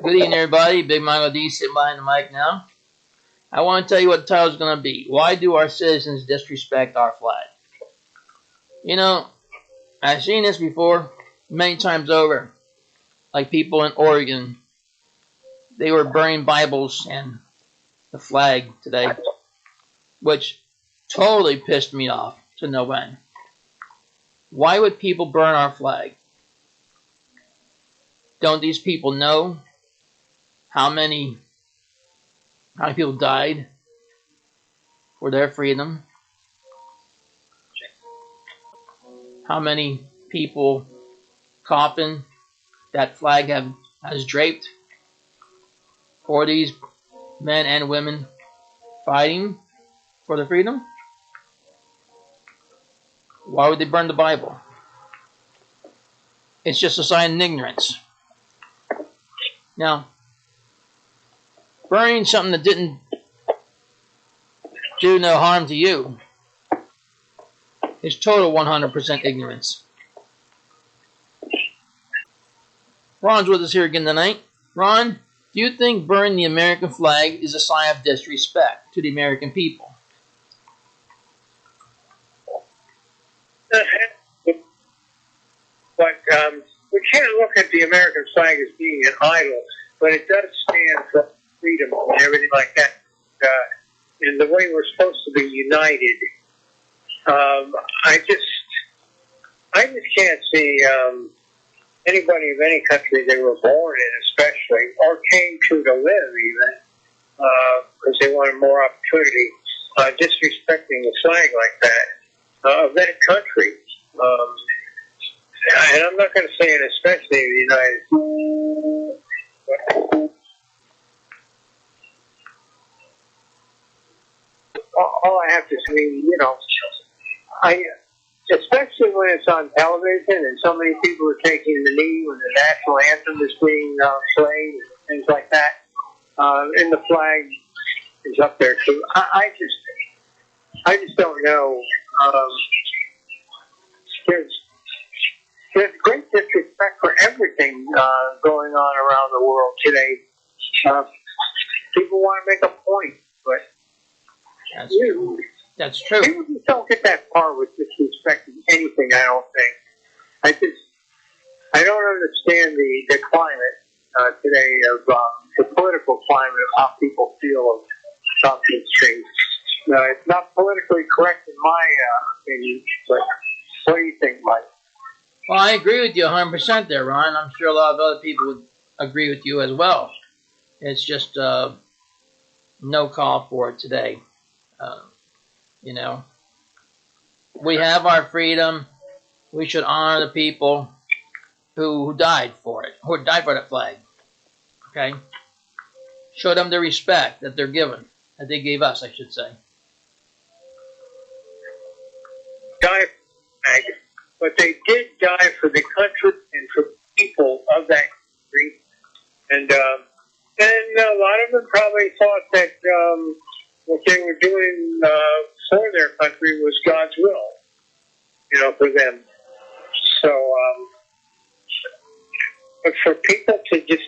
Good evening, everybody. Big Michael D sitting behind the mic now. I want to tell you what the title is going to be. Why do our citizens disrespect our flag? You know, I've seen this before many times over. Like people in Oregon, they were burning Bibles and the flag today, which totally pissed me off to no end. Why would people burn our flag? Don't these people know how many people died for their freedom? How many people coffin that flag has draped for these men and women fighting for their freedom? Why would they burn the Bible? It's just a sign of ignorance. Now, burning something that didn't do no harm to you is total 100% ignorance. Ron's with us here again tonight. Ron, do you think burning the American flag is a sign of disrespect to the American people? But we can't look at the American flag as being an idol, but it does stand for freedom and everything like that. And the way we're supposed to be united, I just can't see anybody of any country they were born in, especially, or came to live even, because they wanted more opportunity, disrespecting the flag like that of that country. And I'm not going to say it, especially in the United States. All I have to say, especially when it's on television and so many people are taking the knee when the national anthem is being played and things like that, and the flag is up there too. I just don't know. There's great disrespect for everything going on around the world today. People want to make a point, but that's true. People just don't get that far with disrespecting anything, I don't think. I don't understand the climate today of the political climate of how people feel about these things. It's not politically correct in my opinion, but what do you think, Mike? Well, I agree with you 100% there, Ron. I'm sure a lot of other people would agree with you as well. It's just no call for it today. We have our freedom. We should honor the people who died for it, who died for that flag. Okay? Show them the respect that they're given, that they gave us, I should say. Die for the flag, but they did die for the country and for the people of that country. And a lot of them probably thought that what they were doing for their country was God's will, for them. So, but for people to just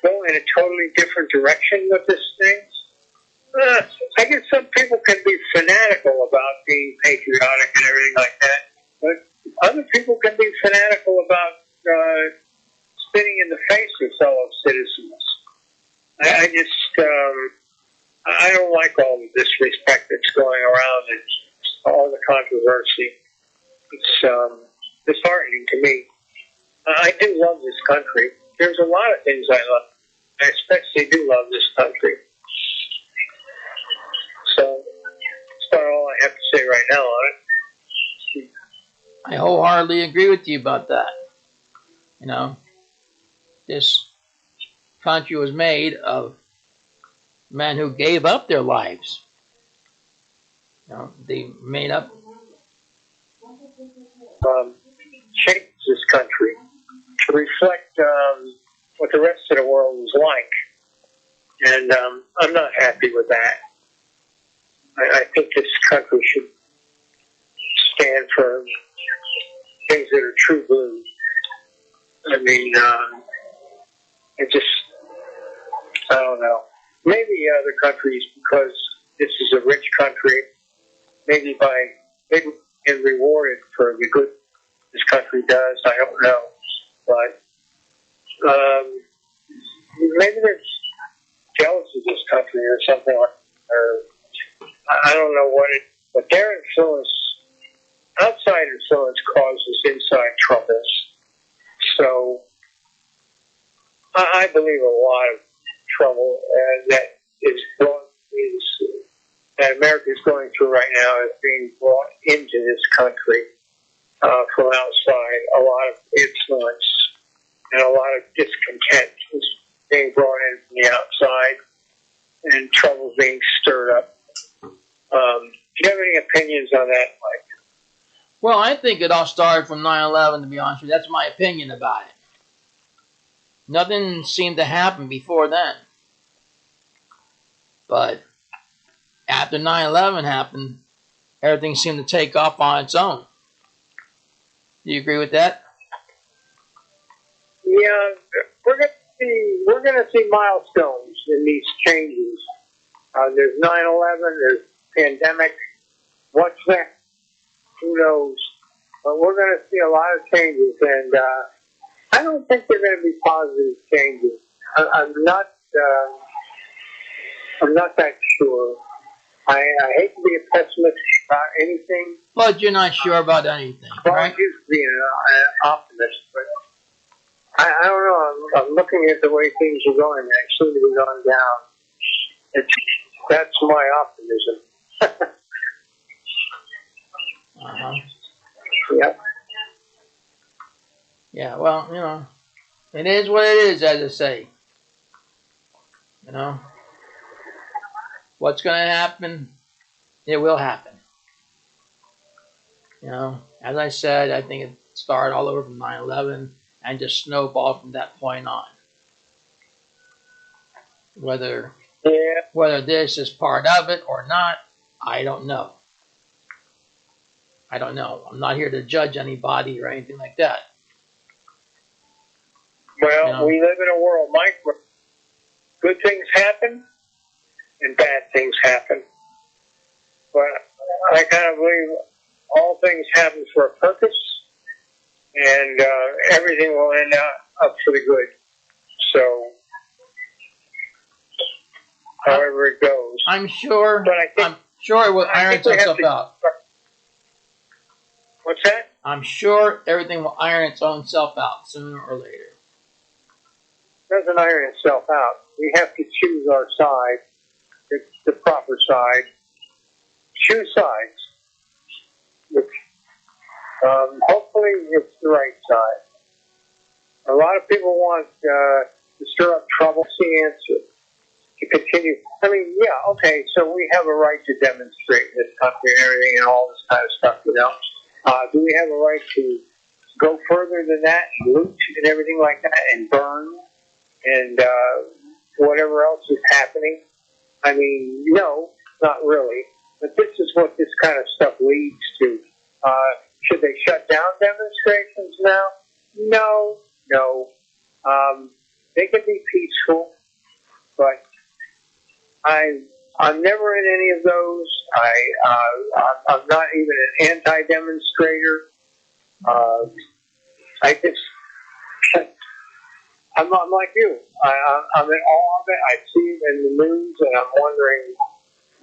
go in a totally different direction with this thing, I guess some people can be fanatical about being patriotic and everything like that, but other people can be fanatical about spitting in the face of fellow citizens. I don't like all the disrespect that's going around and all the controversy. It's disheartening to me. I do love this country. There's a lot of things I love. I especially do love this country. So that's about all I have to say right now on it. I wholeheartedly agree with you about that. This country was made of men who gave up their lives. They made up. Changed this country to reflect what the rest of the world was like. And I'm not happy with that. I think this country should stand for things that are true blue. I mean, It just, I don't know. Maybe other countries, because this is a rich country, maybe get rewarded for the good this country does. I don't know, but maybe they're jealous of this country or something like that. Or I don't know what it. But their influence, outside influence, causes inside troubles. So I believe a lot of trouble that America is going through right now is being brought into this country from outside. A lot of influence and a lot of discontent is being brought in from the outside, and trouble being stirred up. Do you have any opinions on that, Mike? Well, I think it all started from 9/11, to be honest with you. That's my opinion about it. Nothing seemed to happen before then. But after 9/11 happened, everything seemed to take off on its own. Do you agree with that? Yeah, we're gonna see milestones in these changes. There's 9/11. There's pandemic. What's that? Who knows? But we're going to see a lot of changes, and I don't think they're going to be positive changes. I'm not that sure. I hate to be a pessimist about anything. But you're not sure about anything, right? I'm used to being an optimist, but I don't know. I'm looking at the way things are going. They seem to be going down. That's my optimism. Yeah. Yeah, well, it is what it is, as I say. What's going to happen, it will happen. As I said, I think it started all over from 9/11 and just snowballed from that point on. Whether this is part of it or not, I don't know. I'm not here to judge anybody or anything like that. Well, we live in a world, Mike, where good things happen and bad things happen. But I kind of believe all things happen for a purpose, and everything will end up for the good. So, however it goes. I'm sure. But I'm sure it will iron itself out. What's that? I'm sure everything will iron its own self out sooner or later. It doesn't iron itself out. We have to choose our side. It's the proper side. Choose sides. Hopefully it's the right side. A lot of people want to stir up trouble. It's the answer. To continue. I mean, yeah, okay, so we have a right to demonstrate in this country and everything and all this kind of stuff, Do we have a right to go further than that and loot and everything like that and burn and whatever else is happening? I mean, no, not really. But this is what this kind of stuff leads to. Should they shut down demonstrations now? No. They can be peaceful, but I'm never in any of those. I'm not even an anti-demonstrator. I'm like you. I'm in awe of it. I see it in the news, and I'm wondering,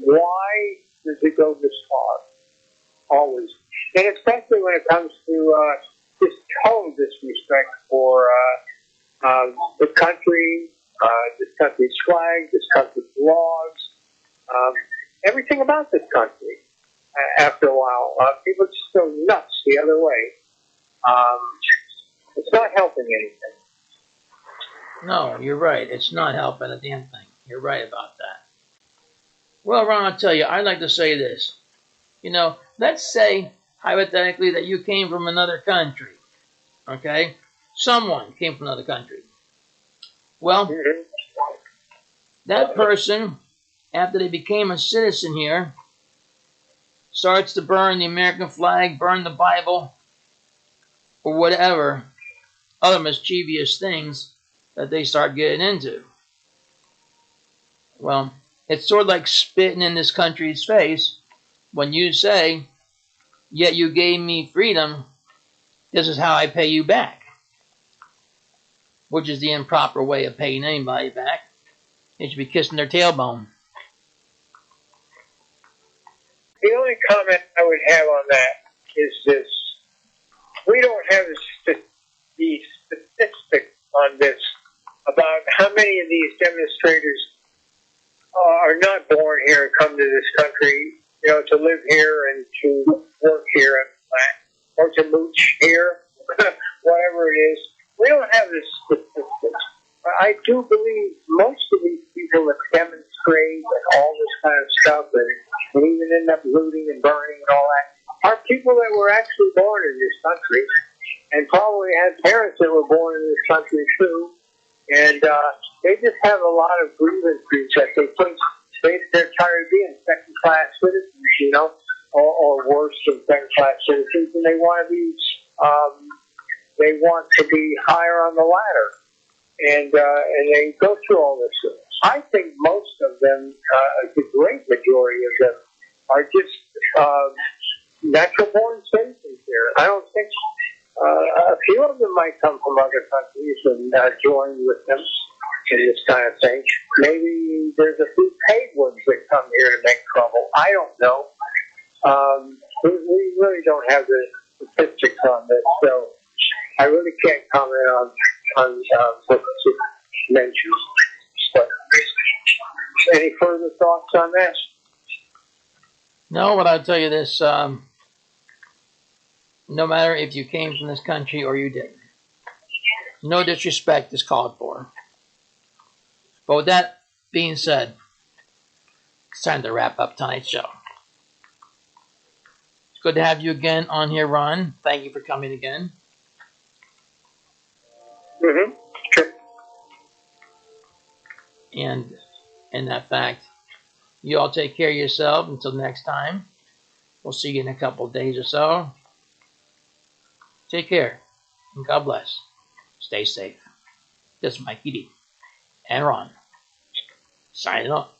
why does it go this far? Always. And especially when it comes to this total disrespect for the country, this country's flag, this country's laws, everything about this country. After a while, people just go nuts the other way. It's not helping anything. No, you're right. It's not helping a damn thing. You're right about that. Well, Ron, I'll tell you, I'd like to say this. Let's say, hypothetically, that you came from another country. Okay? Someone came from another country. Well, that person, after they became a citizen here, starts to burn the American flag, burn the Bible, or whatever, other mischievous things. that they start getting into. Well, it's sort of like spitting in this country's face when you say, yet you gave me freedom, this is how I pay you back. Which is the improper way of paying anybody back. They should be kissing their tailbone. The only comment I would have on that is this. We don't have the statistic on this about how many of these demonstrators are not born here and come to this country, to live here and to work here or to mooch here, whatever it is. We don't have this statistics. I do believe most of these people that demonstrate and all this kind of stuff and even end up looting and burning and all that are people that were actually born in this country and probably had parents that were born in this country too. And they just have a lot of grievances that they think they're tired of being second-class citizens, or worse than second-class citizens, and they want to be higher on the ladder. And they go through all this. I think most of them, the great majority of them, are just natural-born citizens here. I don't think a few of them might come from other countries and join with them in this kind of thing. Maybe there's a few paid ones that come here to make trouble. I don't know. We really don't have the statistics on this, so I really can't comment on what you mentioned. But any further thoughts on this? No, but I'll tell you this. No matter if you came from this country or you didn't, no disrespect is called for. But with that being said, it's time to wrap up tonight's show. It's good to have you again on here, Ron. Thank you for coming again. Mm-hmm. Sure. And in that fact, you all take care of yourself until next time. We'll see you in a couple of days or so. Take care, and God bless. Stay safe. This is Mikey D and Ron signing off.